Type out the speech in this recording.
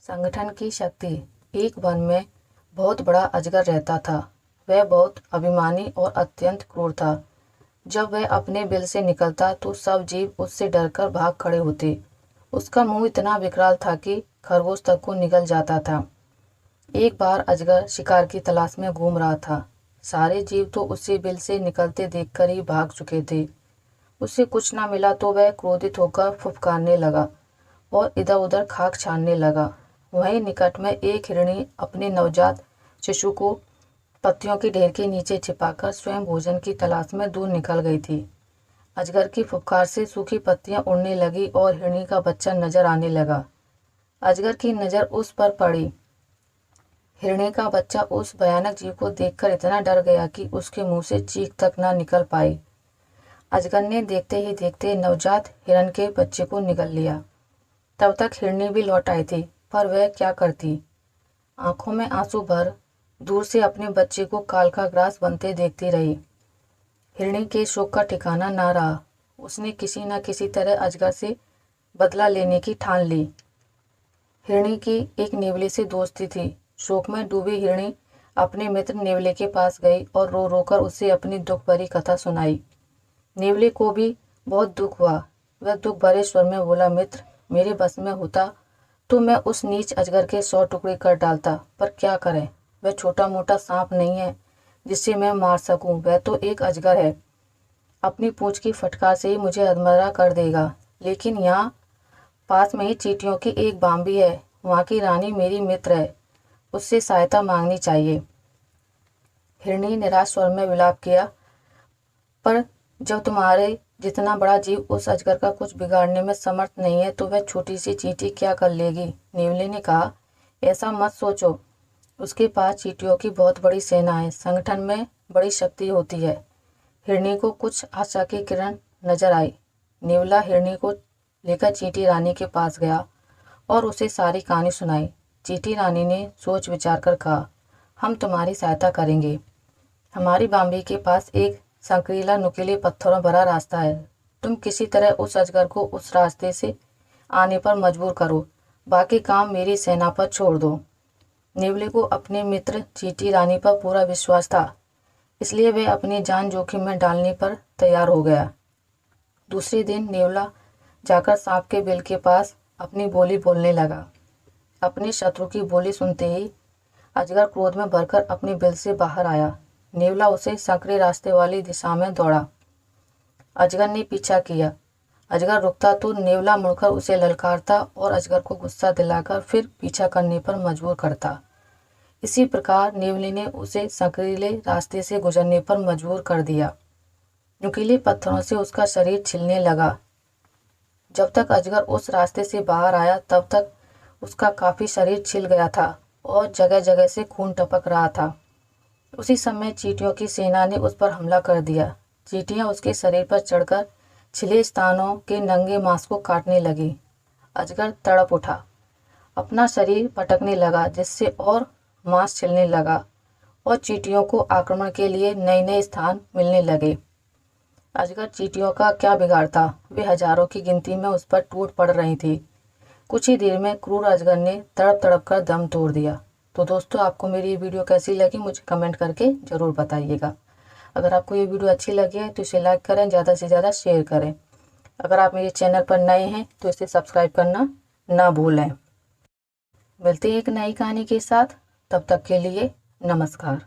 संगठन की शक्ति। एक वन में बहुत बड़ा अजगर रहता था। वह बहुत अभिमानी और अत्यंत क्रूर था। जब वह अपने बिल से निकलता तो सब जीव उससे डरकर भाग खड़े होते। उसका मुंह इतना विकराल था कि खरगोश तक को निगल जाता था। एक बार अजगर शिकार की तलाश में घूम रहा था। सारे जीव तो उसे बिल से निकलते देखकर ही भाग चुके थे। उसे कुछ ना मिला तो वह क्रोधित होकर फुफकारने लगा और इधर उधर खाक छानने लगा। वहीं निकट में एक हिरणी अपने नवजात शिशु को पत्तियों के ढेर के नीचे छिपाकर स्वयं भोजन की तलाश में दूर निकल गई थी। अजगर की फुफकार से सूखी पत्तियां उड़ने लगी और हिरणी का बच्चा नजर आने लगा। अजगर की नज़र उस पर पड़ी। हिरणी का बच्चा उस भयानक जीव को देखकर इतना डर गया कि उसके मुंह से चीख तक ना निकल पाई। अजगर ने देखते ही देखते नवजात हिरण के बच्चे को निगल लिया। तब तक हिरणी भी लौट आई थी, पर वह क्या करती। आंखों में आंसू भर दूर से अपने बच्चे को काल का ग्रास बनते देखती रही। हिरणी के शोक का ठिकाना ना रहा। उसने किसी न किसी तरह अजगर से बदला लेने की ठान ली। हिरणी की एक नेवले से दोस्ती थी। शोक में डूबी हिरणी अपने मित्र नेवले के पास गई और रो रो कर उसे अपनी दुख भरी कथा सुनाई। नेवले को भी बहुत दुख हुआ। वह दुख भरे स्वर में बोला, मित्र, मेरे बस में होता तो मैं उस नीच अजगर के 100 टुकड़े कर डालता, पर क्या करें, वह छोटा मोटा सांप नहीं है जिससे मैं मार सकूं। वह तो एक अजगर है। अपनी पूंछ की फटकार से ही मुझे अधमरा कर देगा। लेकिन यहाँ पास में ही चींटियों की एक बाम्बी है। वहाँ की रानी मेरी मित्र है। उससे सहायता मांगनी चाहिए। हिरणी निराश स्वर में विलाप किया, पर जब तुम्हारे जितना बड़ा जीव उस अजगर का कुछ बिगाड़ने में समर्थ नहीं है तो वह छोटी सी चींटी क्या कर लेगी। नेवले ने कहा, ऐसा मत सोचो। उसके पास चींटियों की बहुत बड़ी सेना है। संगठन में बड़ी शक्ति होती है। हिरणी को कुछ आशा की किरण नजर आई। नेवला हिरणी को लेकर चींटी रानी के पास गया और उसे सारी कहानी सुनाई। चींटी रानी ने सोच विचार कर कहा, हम तुम्हारी सहायता करेंगे। हमारी बाम्बी के पास एक संकरीला नुकीले पत्थरों भरा रास्ता है। तुम किसी तरह उस अजगर को उस रास्ते से आने पर मजबूर करो। बाकी काम मेरी सेना पर छोड़ दो। नेवले को अपने मित्र चींटी रानी पर पूरा विश्वास था, इसलिए वह अपनी जान जोखिम में डालने पर तैयार हो गया। दूसरे दिन नेवला जाकर सांप के बिल के पास अपनी बोली बोलने लगा। अपने शत्रु की बोली सुनते ही अजगर क्रोध में भरकर अपने बिल से बाहर आया। नेवला उसे संकरे रास्ते वाली दिशा में दौड़ा। अजगर ने पीछा किया। अजगर रुकता तो नेवला मुड़कर उसे ललकारता और अजगर को गुस्सा दिलाकर फिर पीछा करने पर मजबूर करता। इसी प्रकार नेवले ने उसे संकरीले रास्ते से गुजरने पर मजबूर कर दिया। नुकीले पत्थरों से उसका शरीर छिलने लगा। जब तक अजगर उस रास्ते से बाहर आया तब तक उसका काफी शरीर छिल गया था और जगह जगह से खून टपक रहा था। उसी समय चींटियों की सेना ने उस पर हमला कर दिया। चींटियां उसके शरीर पर चढ़कर छिले स्थानों के नंगे मांस को काटने लगी। अजगर तड़प उठा। अपना शरीर पटकने लगा, जिससे और मांस छिलने लगा और चींटियों को आक्रमण के लिए नए नए स्थान मिलने लगे। अजगर चींटियों का क्या बिगाड़ता। वे हजारों की गिनती में उस पर टूट पड़ रही थी। कुछ ही देर में क्रूर अजगर ने तड़प तड़प कर दम तोड़ दिया। तो दोस्तों, आपको मेरी ये वीडियो कैसी लगी मुझे कमेंट करके ज़रूर बताइएगा। अगर आपको ये वीडियो अच्छी लगी है तो इसे लाइक करें, ज़्यादा से ज़्यादा शेयर करें। अगर आप मेरे चैनल पर नए हैं तो इसे सब्सक्राइब करना ना भूलें। मिलते हैं एक नई कहानी के साथ। तब तक के लिए नमस्कार।